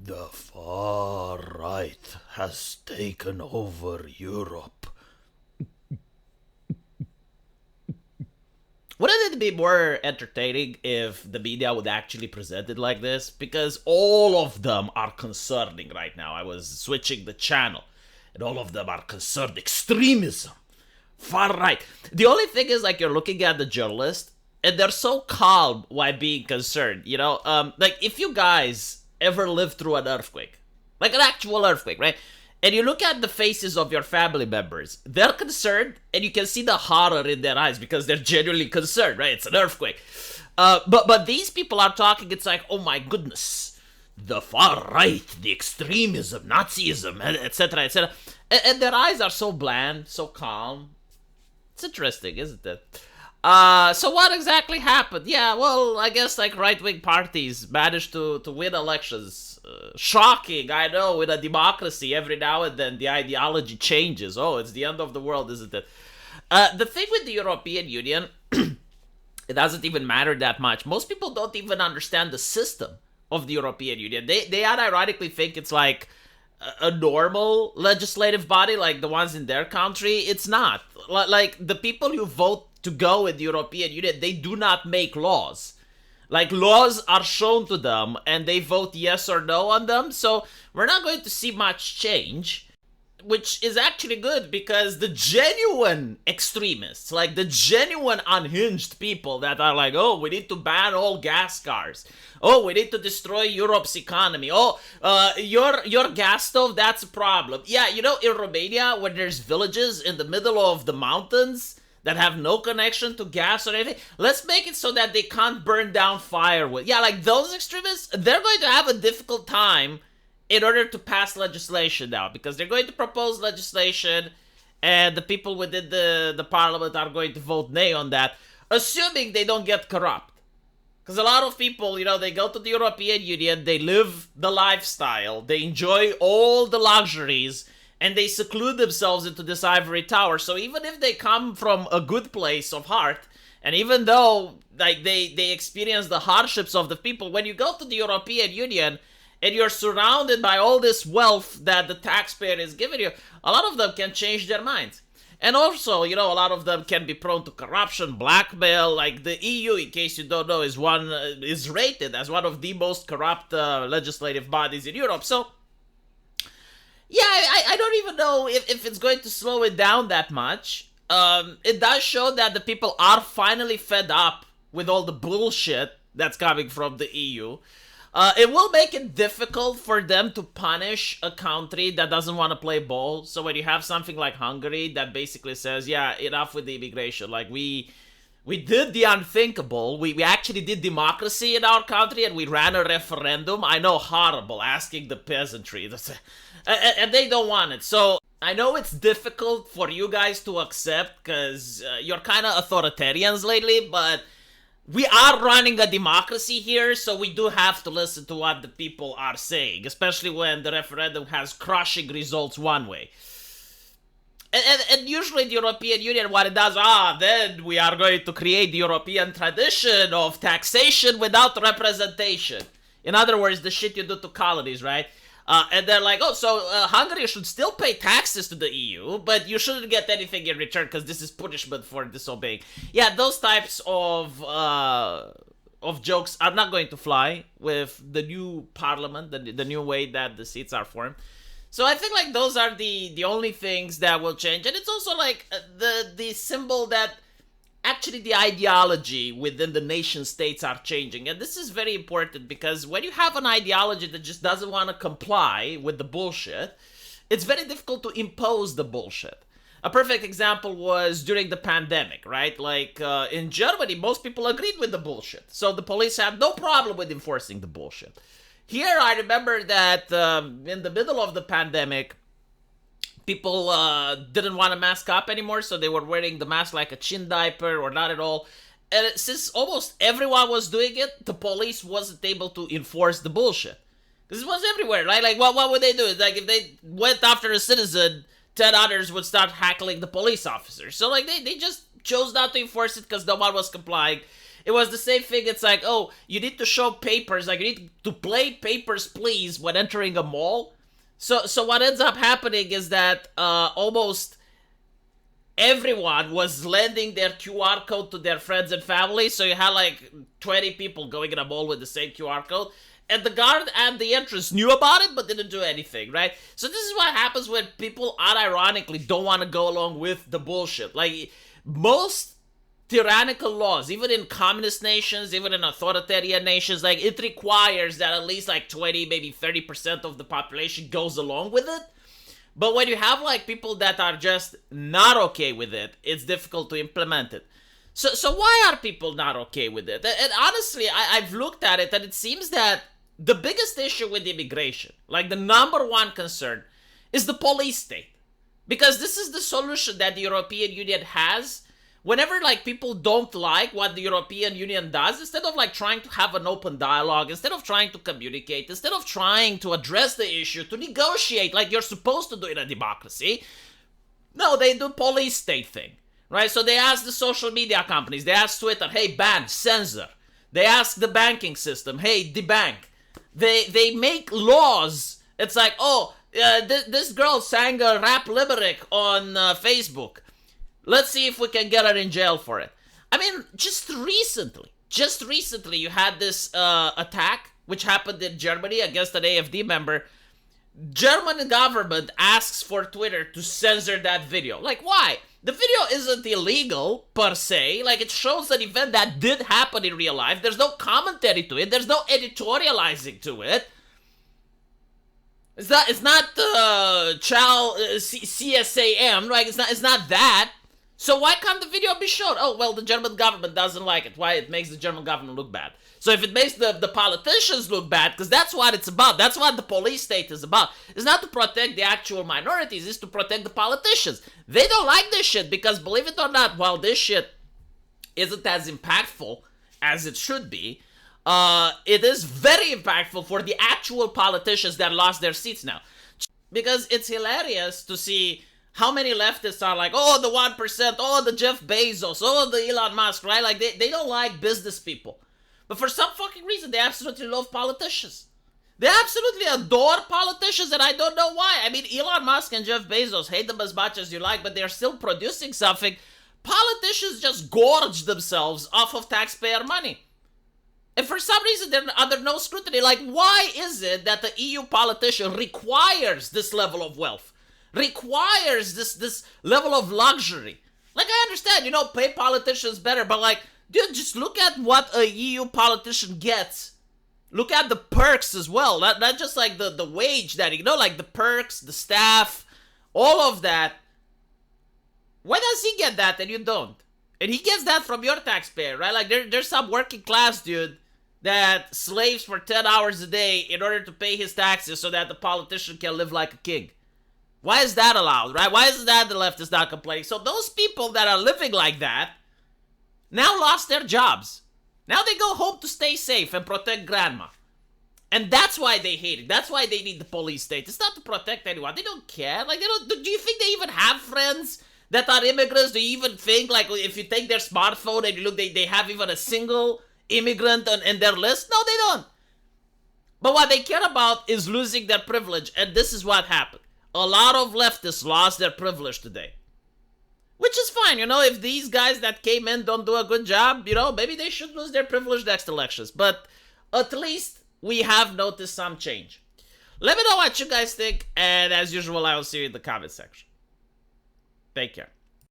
The far right has taken over Europe. Wouldn't it be more entertaining if the media would actually present it like this? Because all of them are concerning right now. I was switching the channel, and all of them are concerned. Extremism, far right. The only thing is, like, you're looking at the journalist, and they're so calm while being concerned. Like if you guys ever lived through an earthquake, like an actual earthquake, right? And you look at the faces of your family members, they're concerned, and you can see the horror in their eyes because they're genuinely concerned, right? It's an earthquake. But these people are talking. It's like, oh my goodness, the far right, the extremism, Nazism, etc., etc. And their eyes are so bland, so calm. It's interesting, isn't it? So what exactly happened? Yeah, well, I guess like right-wing parties managed to win elections. Shocking, I know, in a democracy, every now and then the ideology changes. Oh, it's the end of the world, isn't it? The thing with the European Union, it doesn't even matter that much. Most people don't even understand the system of the European Union. They unironically think it's like a normal legislative body like the ones in their country. It's not. Like the people who vote to go in the European Union, they do not make laws. Like, laws are shown to them and they vote yes or no on them. So we're not going to see much change, which is actually good because the genuine extremists, like the genuine unhinged people that are like, oh, we need to ban all gas cars. Oh, we need to destroy Europe's economy. Oh, your gas stove, that's a problem. Yeah, in Romania, when there's villages in the middle of the mountains that have no connection to gas or anything, let's make it so that they can't burn down firewood. Yeah, like those extremists, they're going to have a difficult time in order to pass legislation now, because they're going to propose legislation and the people within the parliament are going to vote nay on that, assuming they don't get corrupt. Because a lot of people, they go to the European Union, they live the lifestyle, they enjoy all the luxuries, and they seclude themselves into this ivory tower. So even if they come from a good place of heart, and even though like they experience the hardships of the people, when you go to the European Union and you're surrounded by all this wealth that the taxpayer is giving you, a lot of them can change their minds. And also, a lot of them can be prone to corruption, blackmail. Like the EU, in case you don't know, is rated as one of the most corrupt legislative bodies in Europe. So yeah, I don't even know if it's going to slow it down that much. It does show that the people are finally fed up with all the bullshit that's coming from the EU. It will make it difficult for them to punish a country that doesn't want to play ball. So when you have something like Hungary that basically says, yeah, enough with the immigration. Like, we did the unthinkable. We actually did democracy in our country and we ran a referendum. I know, horrible, asking the peasantry. And they don't want it. So I know it's difficult for you guys to accept because you're kind of authoritarians lately, but we are running a democracy here, so we do have to listen to what the people are saying, especially when the referendum has crushing results one way. And usually the European Union, what it does, then we are going to create the European tradition of taxation without representation. In other words, the shit you do to colonies, right? And they're like, Hungary should still pay taxes to the EU, but you shouldn't get anything in return because this is punishment for disobeying. Yeah, those types of jokes are not going to fly with the new parliament, the new way that the seats are formed. So I think like those are the only things that will change. And it's also like the symbol that actually the ideology within the nation states are changing. And this is very important because when you have an ideology that just doesn't want to comply with the bullshit, it's very difficult to impose the bullshit. A perfect example was during the pandemic, right? Like in Germany, most people agreed with the bullshit. So the police had no problem with enforcing the bullshit. Here, I remember that in the middle of the pandemic, people didn't want to mask up anymore, so they were wearing the mask like a chin diaper or not at all. And since almost everyone was doing it, the police wasn't able to enforce the bullshit. Because it was everywhere, right? Like, what would they do? It's like, if they went after a citizen, 10 others would start heckling the police officers. So, like, they just chose not to enforce it because no one was complying. It was the same thing. It's like, oh, you need to show papers. Like, you need to play papers, please, when entering a mall. So what ends up happening is that almost everyone was lending their QR code to their friends and family. So you had like 20 people going in a mall with the same QR code. And the guard at the entrance knew about it, but didn't do anything, right? So this is what happens when people unironically don't want to go along with the bullshit. Like, most tyrannical laws, even in communist nations, even in authoritarian nations, like, it requires that at least like 20, maybe 30% of the population goes along with it. But when you have like people that are just not okay with it, it's difficult to implement it. So why are people not okay with it? And honestly, I've looked at it, and it seems that the biggest issue with immigration, like the number one concern, is the police state. Because this is the solution that the European Union has. Whenever like people don't like what the European Union does, instead of like trying to have an open dialogue, instead of trying to communicate, instead of trying to address the issue, to negotiate like you're supposed to do in a democracy, no, they do police state thing, right? So they ask the social media companies, they ask Twitter, hey, ban, censor. They ask the banking system, hey, debank. They make laws. It's like, oh, this girl sang a rap limerick on Facebook. Let's see if we can get her in jail for it. I mean, just recently, you had this attack, which happened in Germany against an AfD member. German government asks for Twitter to censor that video. Like, why? The video isn't illegal, per se. Like, it shows an event that did happen in real life. There's no commentary to it. There's no editorializing to it. It's not CSAM, right? It's not that. So why can't the video be shown? Oh, well, the German government doesn't like it. Why? It makes the German government look bad. So if it makes the politicians look bad, because that's what it's about. That's what the police state is about. It's not to protect the actual minorities. It's to protect the politicians. They don't like this shit because, believe it or not, while this shit isn't as impactful as it should be, it is very impactful for the actual politicians that lost their seats now. Because it's hilarious to see how many leftists are like, oh, the 1%, oh, the Jeff Bezos, oh, the Elon Musk, right? Like, they don't like business people. But for some fucking reason, they absolutely love politicians. They absolutely adore politicians, and I don't know why. I mean, Elon Musk and Jeff Bezos, hate them as much as you like, but they're still producing something. Politicians just gorge themselves off of taxpayer money. And for some reason, they're under no scrutiny. Like, why is it that the EU politician requires this level of wealth? Requires this level of luxury? Like, I understand, pay politicians better, but like, dude, just look at what a EU politician gets. Look at the perks as well. Not just like the wage that, like the perks, the staff, all of that. Why does he get that and you don't? And he gets that from your taxpayer, right? Like, there's some working class dude that slaves for 10 hours a day in order to pay his taxes so that the politician can live like a king. Why is that allowed, right? Why is that the left is not complaining? So those people that are living like that now lost their jobs. Now they go home to stay safe and protect grandma. And that's why they hate it. That's why they need the police state. It's not to protect anyone. They don't care. Like, do you think they even have friends that are immigrants? Do you even think, like, if you take their smartphone and you look, they have even a single immigrant in their list? No, they don't. But what they care about is losing their privilege. And this is what happened. A lot of leftists lost their privilege today. Which is fine, if these guys that came in don't do a good job, maybe they should lose their privilege next elections. But at least we have noticed some change. Let me know what you guys think, and as usual, I will see you in the comment section. Take care.